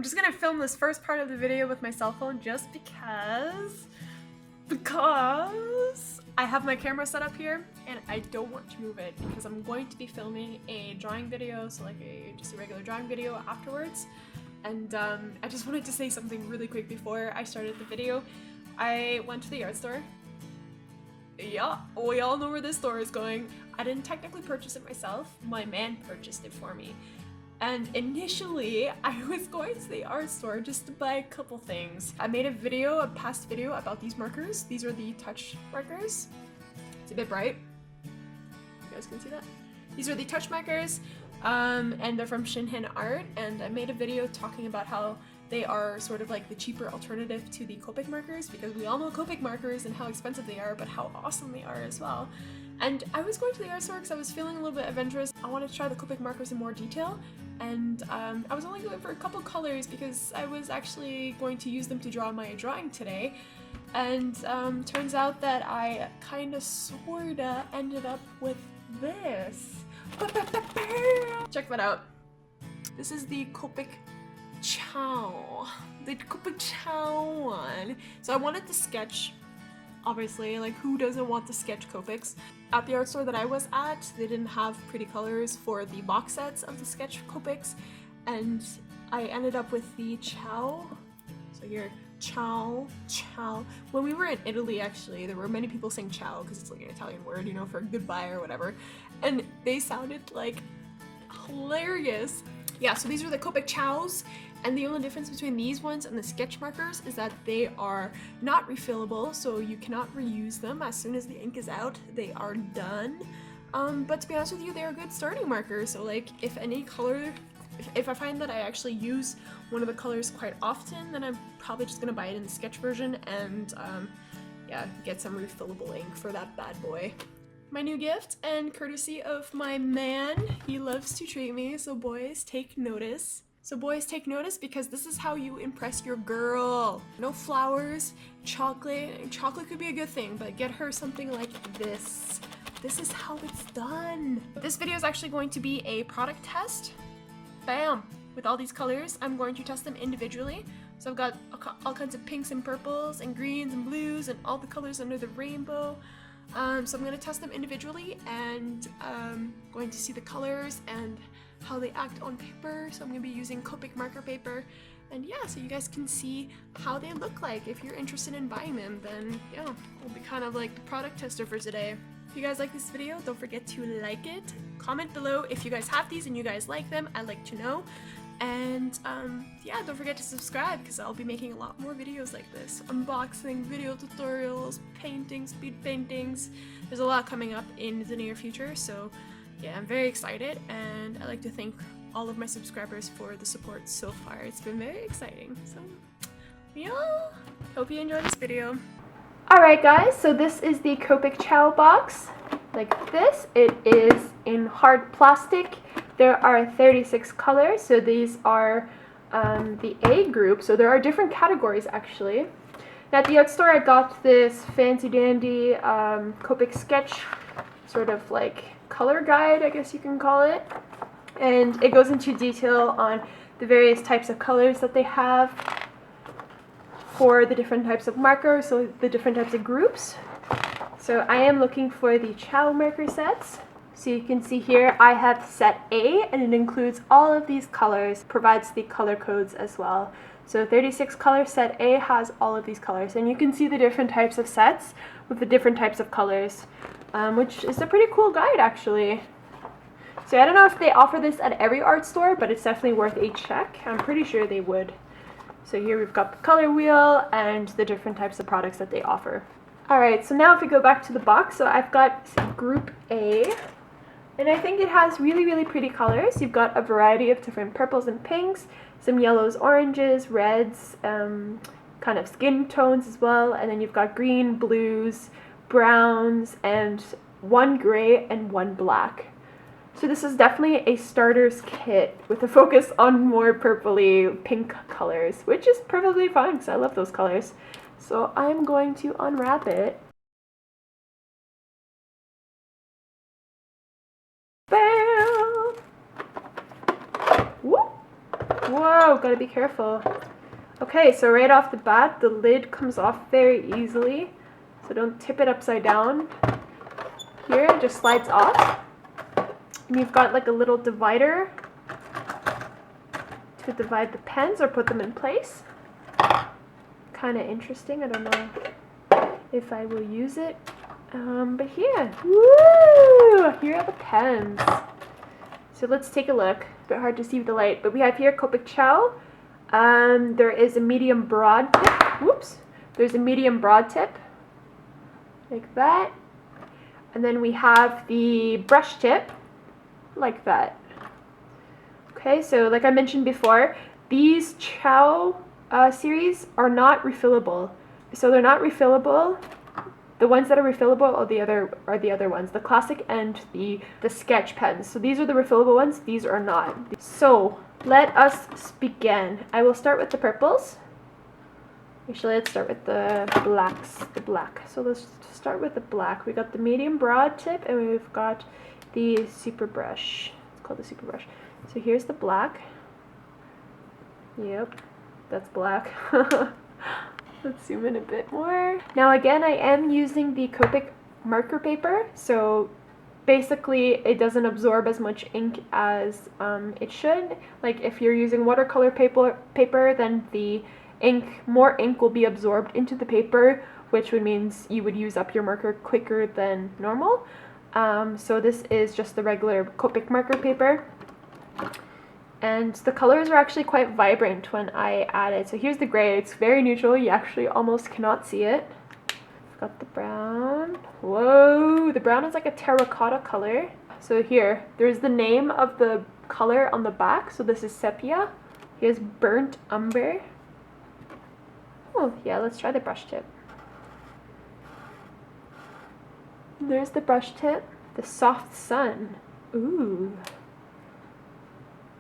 I'm just gonna film this first part of the video with my cell phone just because I have my camera set up here and I don't want to move it because I'm going to be filming a drawing video, so like just a regular drawing video afterwards. And I just wanted to say something really quick before I started the video. I went to the art store. Yeah, we all know where this store is going. I didn't technically purchase it myself. My man purchased it for me. And initially, I was going to the art store just to buy a couple things. I made a past video about these markers. These are the touch markers. It's a bit bright. You guys can see that? These are the touch markers, and they're from ShinHanArt. And I made a video talking about how they are sort of like the cheaper alternative to the COPIC markers, because we all know COPIC markers and how expensive they are, but how awesome they are as well. And I was going to the art store because I was feeling a little bit adventurous. I wanted to try the COPIC markers in more detail, and I was only going for a couple colors because I was actually going to use them to draw my drawing today. And turns out that I kinda sorta ended up with this. Check that out. This is the COPIC Ciao. The COPIC Ciao one. So I wanted to sketch, obviously, like who doesn't want to sketch Copics? At the art store that I was at, they didn't have pretty colors for the box sets of the sketch Copics, and I ended up with the Ciao. So here, Ciao, Ciao. When we were in Italy, actually, there were many people saying Ciao because it's like an Italian word, you know, for goodbye or whatever, and they sounded like hilarious. Yeah, so these are the COPIC Ciaos, and the only difference between these ones and the sketch markers is that they are not refillable, so you cannot reuse them. As soon as the ink is out, they are done. But to be honest with you, they're a good starting marker, so like if any color, if I find that I actually use one of the colors quite often, then I'm probably just gonna buy it in the sketch version and yeah, get some refillable ink for that bad boy. My new gift, and courtesy of my man, he loves to treat me, so boys, take notice. So boys, take notice, because this is how you impress your girl. No flowers, chocolate. Chocolate could be a good thing, but get her something like this. This is how it's done. This video is actually going to be a product test. Bam! With all these colors, I'm going to test them individually. So I've got all kinds of pinks and purples and greens and blues and all the colors under the rainbow. So I'm going to test them individually and going to see the colors and how they act on paper. So I'm going to be using COPIC marker paper, and yeah, so you guys can see how they look like. If you're interested in buying them, then yeah, we'll be kind of like the product tester for today. If you guys like this video, don't forget to like it. Comment below if you guys have these and you guys like them. I'd like to know. And yeah, don't forget to subscribe because I'll be making a lot more videos like this. Unboxing, video tutorials, painting, speed paintings. There's a lot coming up in the near future, so yeah, I'm very excited, and I'd like to thank all of my subscribers for the support so far. It's been very exciting, so yeah, hope you enjoy this video. Alright guys, so this is the COPIC Ciao box, like this. It is in hard plastic. There are 36 colors, so these are the A group, so there are different categories actually. And at the art store I got this fancy dandy COPIC sketch, sort of like color guide, I guess you can call it. And it goes into detail on the various types of colors that they have for the different types of markers, so the different types of groups. So I am looking for the Ciao marker sets. So you can see here I have set A, and it includes all of these colors, provides the color codes as well. So 36 color set A has all of these colors, and you can see the different types of sets with the different types of colors, which is a pretty cool guide actually. So I don't know if they offer this at every art store, but it's definitely worth a check. I'm pretty sure they would. So here we've got the color wheel and the different types of products that they offer. Alright, so now if we go back to the box, so I've got group A. And I think it has really, really pretty colors. You've got a variety of different purples and pinks, some yellows, oranges, reds, kind of skin tones as well. And then you've got green, blues, browns, and one gray and one black. So this is definitely a starter's kit with a focus on more purpley pink colors, which is perfectly fine because I love those colors. So I'm going to unwrap it. Bam! Whoa! Whoa, gotta be careful. Okay, so right off the bat, the lid comes off very easily. So don't tip it upside down. Here, it just slides off. And you've got like a little divider to divide the pens or put them in place. Kind of interesting. I don't know if I will use it. But here, woo! Here are the pens. So let's take a look. A bit hard to see with the light, but we have here COPIC Ciao. There is a medium broad tip. Whoops. There's a medium broad tip, like that. And then we have the brush tip, like that. Okay, so like I mentioned before, these Ciao series are not refillable. So they're not refillable. The ones that are refillable are the other ones, the classic and the sketch pens. So these are the refillable ones, these are not. So let us begin. I will start with the purples. Actually, let's start with the blacks, the black. So let's start with the black. We got the medium broad tip and we've got the super brush. It's called the super brush. So here's the black. Yep, that's black. Let's zoom in a bit more. Now again, I am using the COPIC marker paper, so basically it doesn't absorb as much ink as it should. Like if you're using watercolor paper, then the more ink will be absorbed into the paper, which would means you would use up your marker quicker than normal. So this is just the regular COPIC marker paper. And the colors are actually quite vibrant when I add it. So here's the gray. It's very neutral. You actually almost cannot see it. I've got the brown. Whoa, the brown is like a terracotta color. So here, there's the name of the color on the back. So this is sepia. Here's burnt umber. Oh yeah, let's try the brush tip. There's the brush tip. The soft sun. Ooh.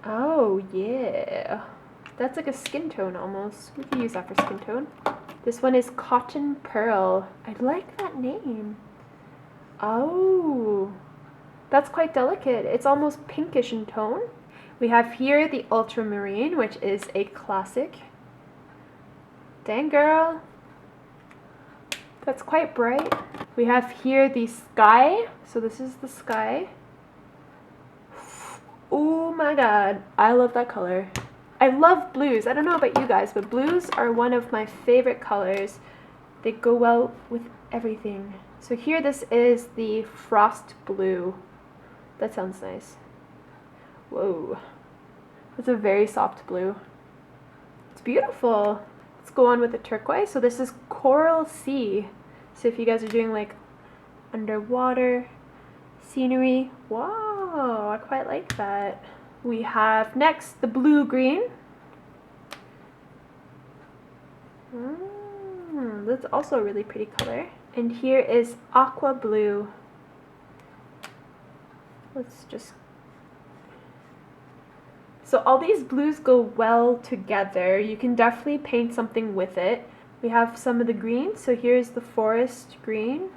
Oh yeah, that's like a skin tone almost. We can use that for skin tone. This one is Cotton Pearl. I like that name. Oh, that's quite delicate. It's almost pinkish in tone. We have here the Ultramarine, which is a classic. Dang girl, that's quite bright. We have here the Sky. So this is the Sky. Oh my god, I love that color. I love blues. I don't know about you guys, but blues are one of my favorite colors. They go well with everything. So here this is the Frost Blue. That sounds nice. Whoa. That's a very soft blue. It's beautiful. Let's go on with the turquoise. So this is Coral Sea. So if you guys are doing like underwater scenery, wow, I quite like that. We have next the blue green. That's also a really pretty color. And here is aqua blue. Let's just... So all these blues go well together. You can definitely paint something with it. We have some of the green. So here's the forest green.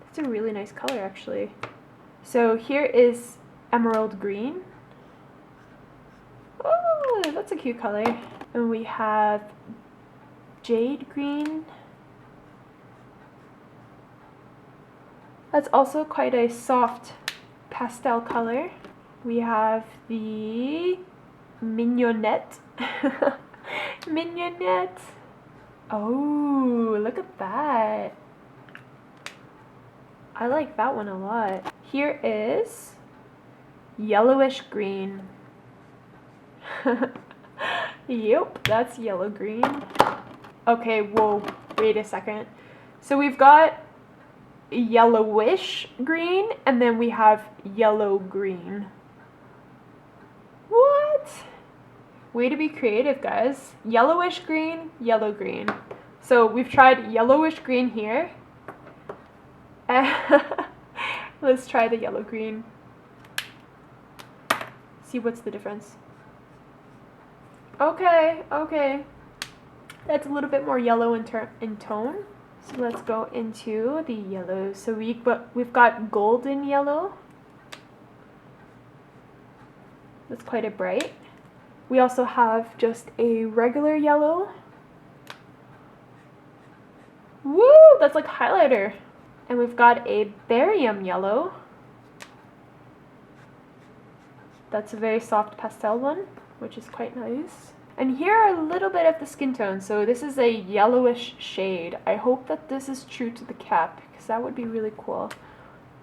It's a really nice color actually. So here is emerald green. Oh, that's a cute color. And we have jade green. That's also quite a soft pastel color. We have the mignonette. Mignonette. Oh, look at that. I like that one a lot. Here is yellowish green. Yep, that's yellow green. Okay, whoa, wait a second. So we've got yellowish green and then we have yellow green. What? Way to be creative, guys. Yellowish green, yellow green. So we've tried yellowish green here. Let's try the yellow green. See what's the difference. Okay, okay. That's a little bit more yellow in tone. So let's go into the yellow. So we've got golden yellow. That's quite a bright. We also have just a regular yellow. Woo! That's like highlighter. And we've got a barium yellow. That's a very soft pastel one, which is quite nice. And here are a little bit of the skin tone. So this is a yellowish shade. I hope that this is true to the cap, because that would be really cool.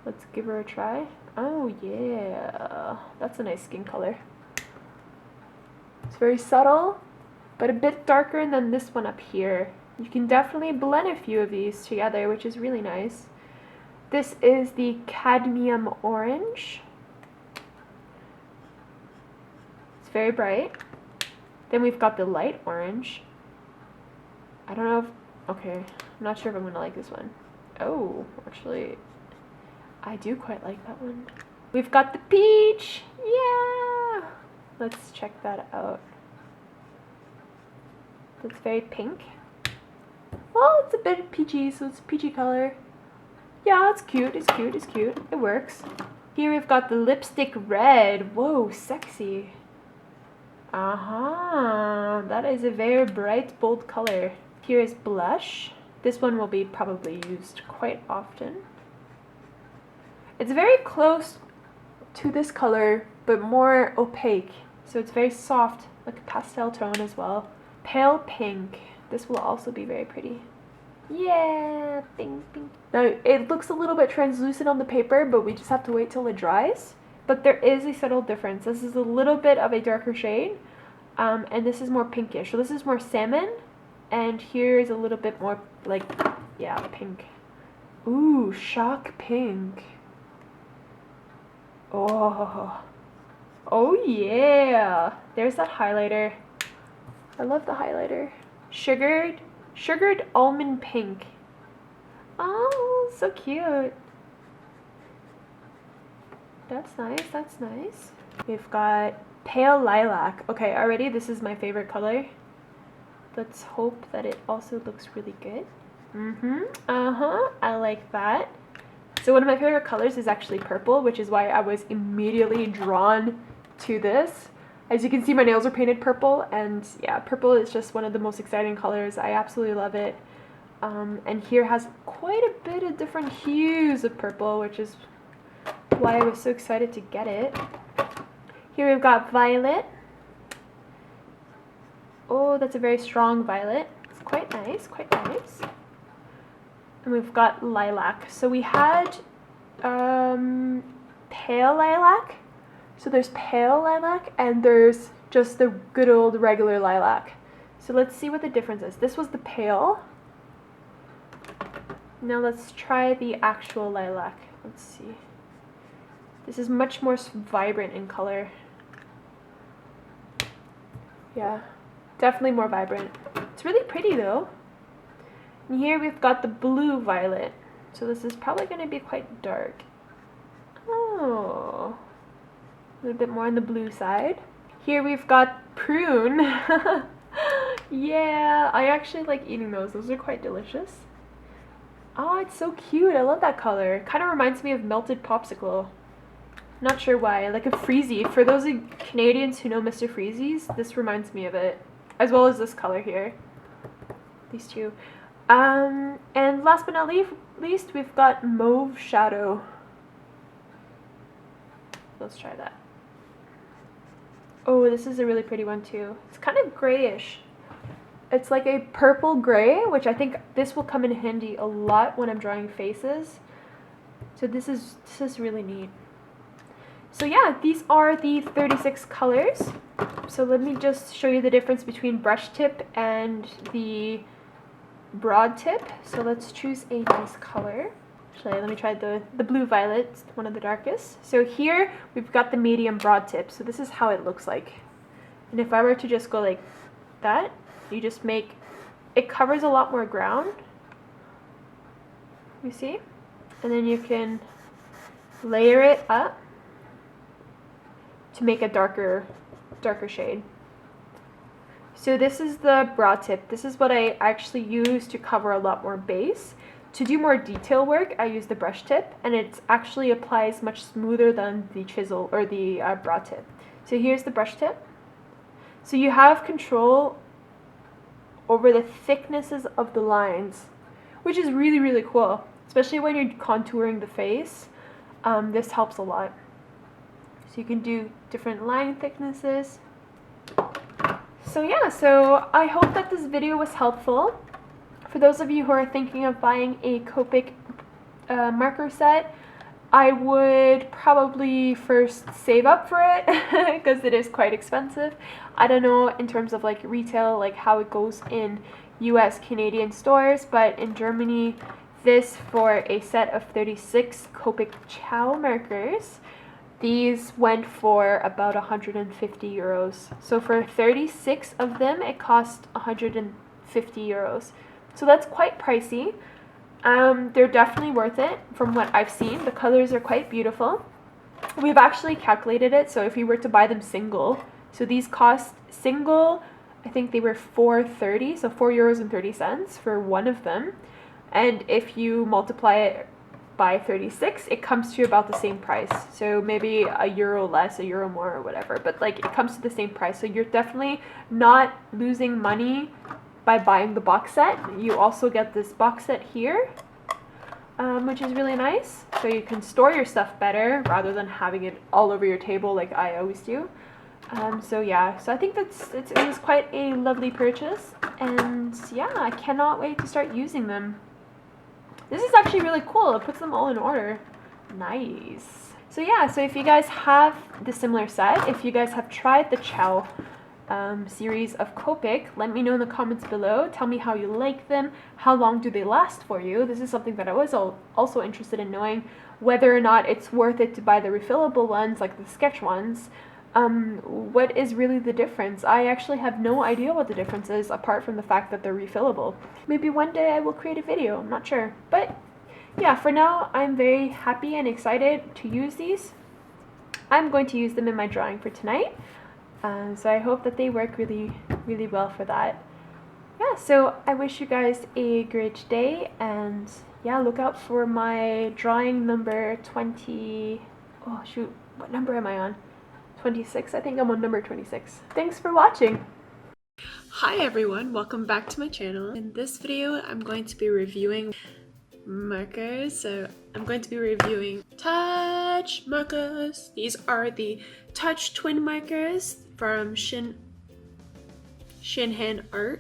Let's give her a try. Oh yeah, that's a nice skin color. It's very subtle, but a bit darker than this one up here. You can definitely blend a few of these together, which is really nice. This is the cadmium orange. It's very bright. Then we've got the light orange. I don't know if, okay, I'm not sure if I'm gonna like this one. Oh, actually, I do quite like that one. We've got the peach, yeah! Let's check that out. It's very pink. Well, it's a bit peachy, so it's a peachy color. Yeah, it's cute, it's cute, it's cute. It works. Here we've got the lipstick red. Whoa, sexy. That is a very bright, bold color. Here is blush. This one will be probably used quite often. It's very close to this color, but more opaque. So it's very soft, like a pastel tone as well. Pale pink. This will also be very pretty. Yeah, pink, pink. Now, it looks a little bit translucent on the paper, but we just have to wait till it dries. But there is a subtle difference. This is a little bit of a darker shade, and this is more pinkish. So this is more salmon, and here is a little bit more like, yeah, pink. Ooh, shock pink. Oh, oh yeah. There's that highlighter. I love the highlighter. Sugared almond pink. Oh, so cute. That's nice, that's nice. We've got pale lilac. Okay, already this is my favorite color. Let's hope that it also looks really good. I like that. So one of my favorite colors is actually purple, which is why I was immediately drawn to this. As you can see, my nails are painted purple, and yeah, purple is just one of the most exciting colors. I absolutely love it. And here has quite a bit of different hues of purple, which is why I was so excited to get it. Here we've got violet. Oh, that's a very strong violet. It's quite nice, quite nice. And we've got lilac. So we had pale lilac. So there's pale lilac and there's just the good old regular lilac. So let's see what the difference is. This was the pale. Now let's try the actual lilac. Let's see. This is much more vibrant in color. Yeah, definitely more vibrant. It's really pretty though. And here we've got the blue violet. So this is probably going to be quite dark. Oh, a little bit more on the blue side. Here we've got prune. Yeah, I actually like eating those. Those are quite delicious. Oh, it's so cute. I love that color. Kind of reminds me of melted popsicle. Not sure why. Like a Freezy. For those Canadians who know Mr. Freezy's, this reminds me of it. As well as this color here. These two. And last but not least, we've got mauve shadow. Let's try that. Oh, this is a really pretty one too. It's kind of grayish. It's like a purple gray, which I think this will come in handy a lot when I'm drawing faces. So this is really neat. So yeah, these are the 36 colors. So let me just show you the difference between brush tip and the broad tip. So let's choose a nice color. Actually, let me try the blue violet, it's one of the darkest. So here we've got the medium broad tip. So this is how it looks like. And if I were to just go like that, you just make, it covers a lot more ground. You see? And then you can layer it up to make a darker shade. So this is the broad tip. This is what I actually use to cover a lot more base. To do more detail work, I use the brush tip, and it actually applies much smoother than the chisel or the broad tip. So here's the brush tip. So you have control over the thicknesses of the lines, which is really, really cool, especially when you're contouring the face. This helps a lot. So you can do different line thicknesses. So yeah, so I hope that this video was helpful. For those of you who are thinking of buying a Copic marker set, I would probably first save up for it because it is quite expensive. I don't know in terms of like retail, like how it goes in US, Canadian stores, but in Germany, this for a set of 36 Copic Ciao markers, these went for about 150 euros. So for 36 of them, it cost 150 euros. So that's quite pricey. They're definitely worth it from what I've seen. The colors are quite beautiful. We've actually calculated it, so if you were to buy them single, so these cost single, I think they were 4.30, so 4.30 euros for one of them. And if you multiply it by 36, it comes to about the same price. So maybe €1 less, €1 more, or whatever, but like it comes to the same price. So you're definitely not losing money by buying the box set. You also get this box set here, which is really nice. So you can store your stuff better rather than having it all over your table like I always do. So yeah, so I think it was quite a lovely purchase, and yeah, I cannot wait to start using them. This is actually really cool. It puts them all in order. Nice. So yeah, so if you guys have the similar set, if you guys have tried the Ciao series of Copic, let me know in the comments below. Tell me how you like them. How long do they last for you? This is something that I was also interested in knowing, whether or not it's worth it to buy the refillable ones, like the sketch ones. What is really the difference? I actually have no idea what the difference is, apart from the fact that they're refillable. Maybe one day I will create a video, I'm not sure. But yeah, for now, I'm very happy and excited to use these. I'm going to use them in my drawing for tonight. So I hope that they work really, really well for that. Yeah, so I wish you guys a great day, and yeah, look out for my drawing number 20. Oh shoot, what number am I on? 26. I think I'm on number 26. Thanks for watching. Hi everyone, welcome back to my channel. In this video, I'm going to be reviewing markers. So I'm going to be reviewing touch markers. These are the touch twin markers from ShinHanArt.